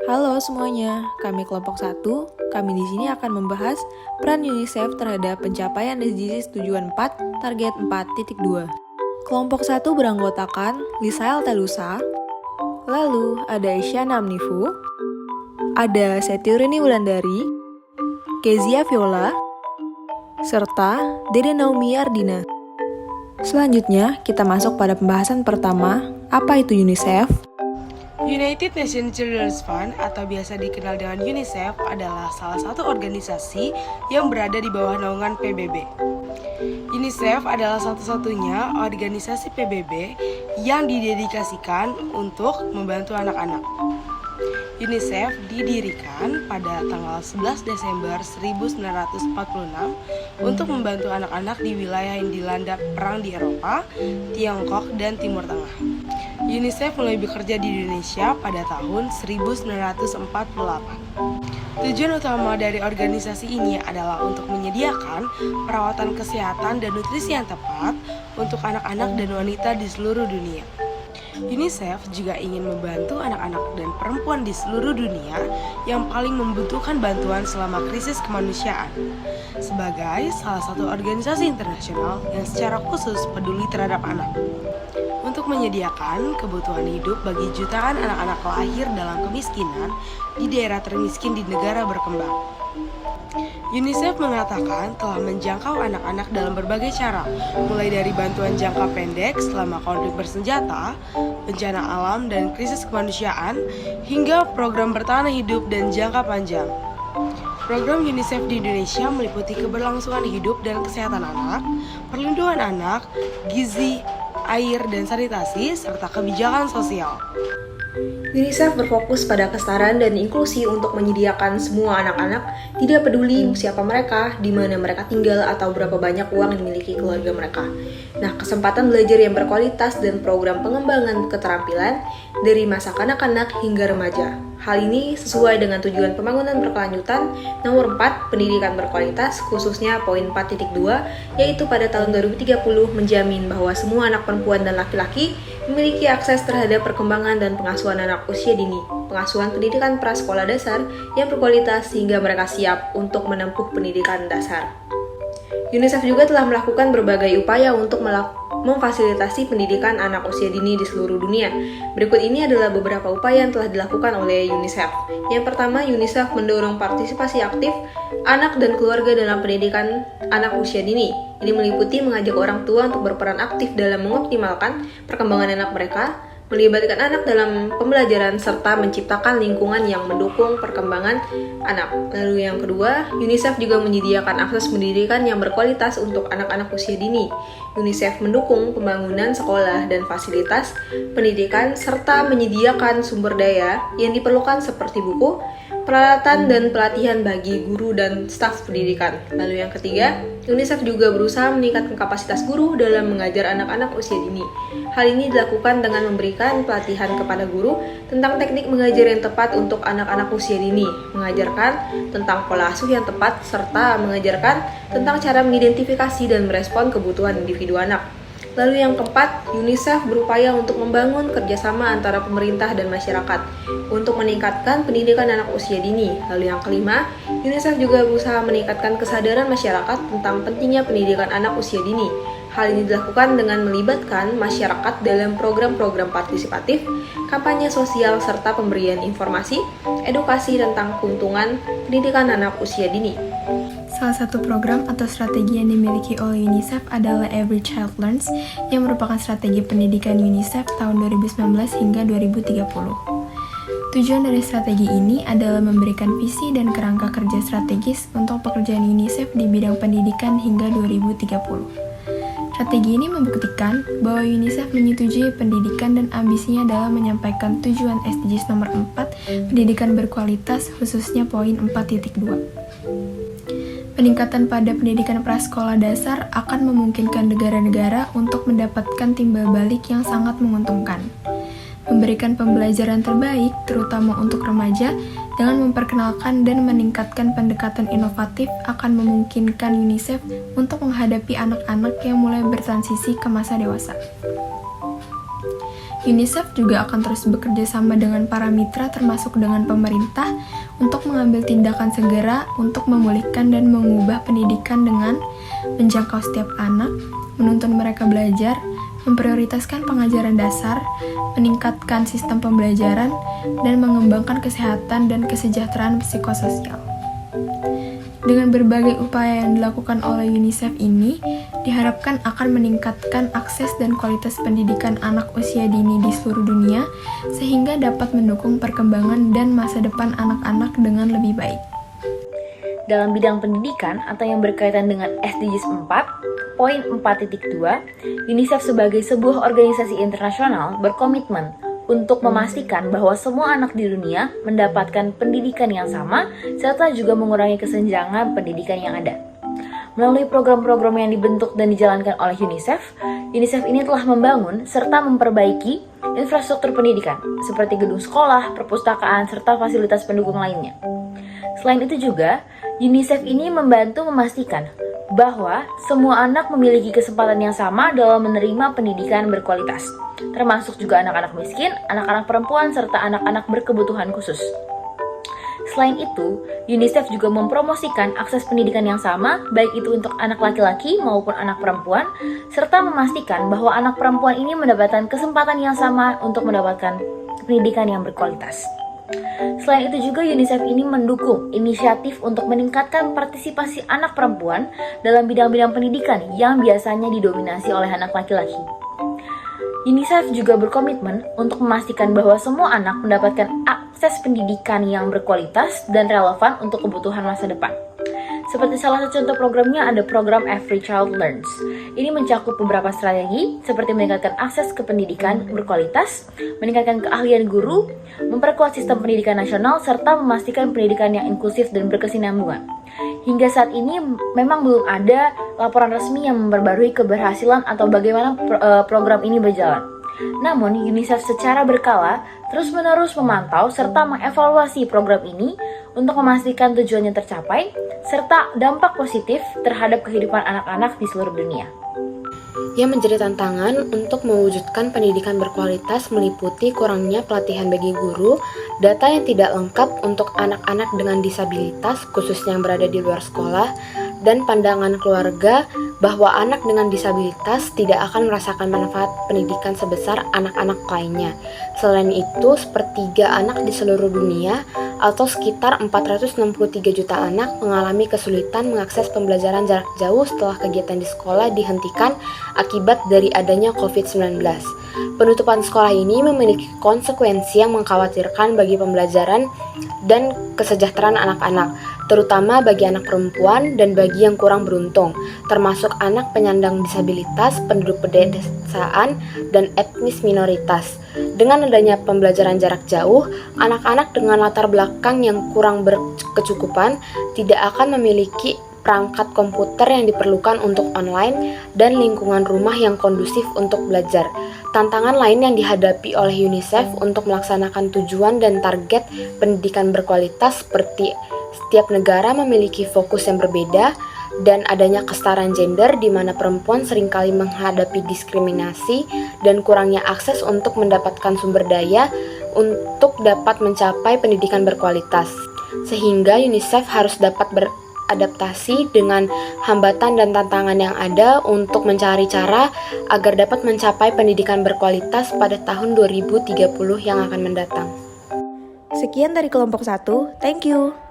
Halo semuanya, kami kelompok 1. Kami di sini akan membahas peran UNICEF terhadap pencapaian SDGs tujuan 4, target 4.2. Kelompok 1 beranggotakan Lisael Talusa, lalu ada Isyana Amnifu, ada Setiurini Wulandari, Kezia Viola, serta Dede Naomi Ardina. Selanjutnya, kita masuk pada pembahasan pertama, apa itu UNICEF? United Nations Children's Fund atau biasa dikenal dengan UNICEF adalah salah satu organisasi yang berada di bawah naungan PBB. UNICEF adalah satu-satunya organisasi PBB yang didedikasikan untuk membantu anak-anak. UNICEF didirikan pada tanggal 11 Desember 1946 untuk membantu anak-anak di wilayah yang dilanda perang di Eropa, Tiongkok, dan Timur Tengah. UNICEF mulai bekerja di Indonesia pada tahun 1948. Tujuan utama dari organisasi ini adalah untuk menyediakan perawatan kesehatan dan nutrisi yang tepat untuk anak-anak dan wanita di seluruh dunia. UNICEF juga ingin membantu anak-anak dan perempuan di seluruh dunia yang paling membutuhkan bantuan selama krisis kemanusiaan. Sebagai salah satu organisasi internasional yang secara khusus peduli terhadap anak. Untuk menyediakan kebutuhan hidup bagi jutaan anak-anak lahir dalam kemiskinan di daerah termiskin di negara berkembang. UNICEF mengatakan telah menjangkau anak-anak dalam berbagai cara, mulai dari bantuan jangka pendek selama konflik bersenjata, bencana alam dan krisis kemanusiaan, hingga program bertahan hidup dan jangka panjang. Program UNICEF di Indonesia meliputi keberlangsungan hidup dan kesehatan anak, perlindungan anak, gizi, air dan sanitasi, serta kebijakan sosial. UNICEF berfokus pada kesetaraan dan inklusi untuk menyediakan semua anak-anak, tidak peduli siapa mereka, di mana mereka tinggal, atau berapa banyak uang yang dimiliki keluarga mereka. Nah, kesempatan belajar yang berkualitas dan program pengembangan keterampilan dari masa kanak-kanak hingga remaja. Hal ini sesuai dengan tujuan pembangunan berkelanjutan nomor 4, pendidikan berkualitas, khususnya poin 4.2, yaitu pada tahun 2030 menjamin bahwa semua anak perempuan dan laki-laki memiliki akses terhadap perkembangan dan pengasuhan anak usia dini, pengasuhan pendidikan prasekolah dasar yang berkualitas sehingga mereka siap untuk menempuh pendidikan dasar. UNICEF juga telah melakukan berbagai upaya untuk memfasilitasi pendidikan anak usia dini di seluruh dunia. Berikut ini adalah beberapa upaya yang telah dilakukan oleh UNICEF. Yang pertama, UNICEF mendorong partisipasi aktif anak dan keluarga dalam pendidikan anak usia dini. Ini meliputi mengajak orang tua untuk berperan aktif dalam mengoptimalkan perkembangan anak mereka, melibatkan anak dalam pembelajaran, serta menciptakan lingkungan yang mendukung perkembangan anak. Lalu yang kedua, UNICEF juga menyediakan akses pendidikan yang berkualitas untuk anak-anak usia dini. UNICEF mendukung pembangunan sekolah dan fasilitas pendidikan, serta menyediakan sumber daya yang diperlukan seperti buku, peralatan dan pelatihan bagi guru dan staf pendidikan. Lalu yang ketiga, UNICEF juga berusaha meningkatkan kapasitas guru dalam mengajar anak-anak usia dini. Hal ini dilakukan dengan memberikan pelatihan kepada guru tentang teknik mengajar yang tepat untuk anak-anak usia dini, mengajarkan tentang pola asuh yang tepat, serta mengajarkan tentang cara mengidentifikasi dan merespon kebutuhan individu anak. Lalu yang keempat, UNICEF berupaya untuk membangun kerjasama antara pemerintah dan masyarakat untuk meningkatkan pendidikan anak usia dini. Lalu yang kelima, UNICEF juga berusaha meningkatkan kesadaran masyarakat tentang pentingnya pendidikan anak usia dini. Hal ini dilakukan dengan melibatkan masyarakat dalam program-program partisipatif, kampanye sosial, serta pemberian informasi, edukasi tentang keuntungan pendidikan anak usia dini. Salah satu program atau strategi yang dimiliki oleh UNICEF adalah Every Child Learns, yang merupakan strategi pendidikan UNICEF tahun 2019 hingga 2030. Tujuan dari strategi ini adalah memberikan visi dan kerangka kerja strategis untuk pekerjaan UNICEF di bidang pendidikan hingga 2030. Strategi ini membuktikan bahwa UNICEF menyetujui pendidikan dan ambisinya dalam menyampaikan tujuan SDGs nomor 4, pendidikan berkualitas, khususnya poin 4.2. Peningkatan pada pendidikan prasekolah dasar akan memungkinkan negara-negara untuk mendapatkan timbal balik yang sangat menguntungkan. Memberikan pembelajaran terbaik, terutama untuk remaja, dengan memperkenalkan dan meningkatkan pendekatan inovatif akan memungkinkan UNICEF untuk menghadapi anak-anak yang mulai bertransisi ke masa dewasa. UNICEF juga akan terus bekerja sama dengan para mitra termasuk dengan pemerintah untuk mengambil tindakan segera untuk memulihkan dan mengubah pendidikan dengan menjangkau setiap anak, menuntun mereka belajar, memprioritaskan pengajaran dasar, meningkatkan sistem pembelajaran, dan mengembangkan kesehatan dan kesejahteraan psikososial. Dengan berbagai upaya yang dilakukan oleh UNICEF ini, diharapkan akan meningkatkan akses dan kualitas pendidikan anak usia dini di seluruh dunia, sehingga dapat mendukung perkembangan dan masa depan anak-anak dengan lebih baik. Dalam bidang pendidikan atau yang berkaitan dengan SDGs 4, poin 4.2, UNICEF sebagai sebuah organisasi internasional berkomitmen untuk memastikan bahwa semua anak di dunia mendapatkan pendidikan yang sama serta juga mengurangi kesenjangan pendidikan yang ada. Melalui program-program yang dibentuk dan dijalankan oleh UNICEF, UNICEF ini telah membangun serta memperbaiki infrastruktur pendidikan seperti gedung sekolah, perpustakaan, serta fasilitas pendukung lainnya. Selain itu juga, UNICEF ini membantu memastikan bahwa semua anak memiliki kesempatan yang sama dalam menerima pendidikan berkualitas, termasuk juga anak-anak miskin, anak-anak perempuan, serta anak-anak berkebutuhan khusus. Selain itu, UNICEF juga mempromosikan akses pendidikan yang sama, baik itu untuk anak laki-laki maupun anak perempuan, serta memastikan bahwa anak perempuan ini mendapatkan kesempatan yang sama untuk mendapatkan pendidikan yang berkualitas. Selain itu juga UNICEF ini mendukung inisiatif untuk meningkatkan partisipasi anak perempuan dalam bidang-bidang pendidikan yang biasanya didominasi oleh anak laki-laki. UNICEF juga berkomitmen untuk memastikan bahwa semua anak mendapatkan akses pendidikan yang berkualitas dan relevan untuk kebutuhan masa depan. Seperti salah satu contoh programnya ada program Every Child Learns. Ini mencakup beberapa strategi seperti meningkatkan akses ke pendidikan berkualitas, meningkatkan keahlian guru, memperkuat sistem pendidikan nasional, serta memastikan pendidikan yang inklusif dan berkesinambungan. Hingga saat ini memang belum ada laporan resmi yang memperbarui keberhasilan atau bagaimana program ini berjalan. Namun, UNICEF secara berkala terus-menerus memantau serta mengevaluasi program ini untuk memastikan tujuannya tercapai, serta dampak positif terhadap kehidupan anak-anak di seluruh dunia. Yang menjadi tantangan untuk mewujudkan pendidikan berkualitas meliputi kurangnya pelatihan bagi guru, data yang tidak lengkap untuk anak-anak dengan disabilitas khususnya yang berada di luar sekolah, dan pandangan keluarga bahwa anak dengan disabilitas tidak akan merasakan manfaat pendidikan sebesar anak-anak lainnya. Selain itu, sepertiga anak di seluruh dunia atau sekitar 463 juta anak mengalami kesulitan mengakses pembelajaran jarak jauh setelah kegiatan di sekolah dihentikan akibat dari adanya COVID-19. Penutupan sekolah ini memiliki konsekuensi yang mengkhawatirkan bagi pembelajaran dan kesejahteraan anak-anak, terutama bagi anak perempuan dan bagi yang kurang beruntung, termasuk anak penyandang disabilitas, penduduk pedesaan, dan etnis minoritas. Dengan adanya pembelajaran jarak jauh, anak-anak dengan latar belakang yang kurang berkecukupan tidak akan memiliki perangkat komputer yang diperlukan untuk online dan lingkungan rumah yang kondusif untuk belajar. Tantangan lain yang dihadapi oleh UNICEF untuk melaksanakan tujuan dan target pendidikan berkualitas seperti setiap negara memiliki fokus yang berbeda dan adanya kesetaraan gender di mana perempuan seringkali menghadapi diskriminasi dan kurangnya akses untuk mendapatkan sumber daya untuk dapat mencapai pendidikan berkualitas. Sehingga UNICEF harus dapat beradaptasi dengan hambatan dan tantangan yang ada untuk mencari cara agar dapat mencapai pendidikan berkualitas pada tahun 2030 yang akan mendatang. Sekian dari kelompok 1, thank you.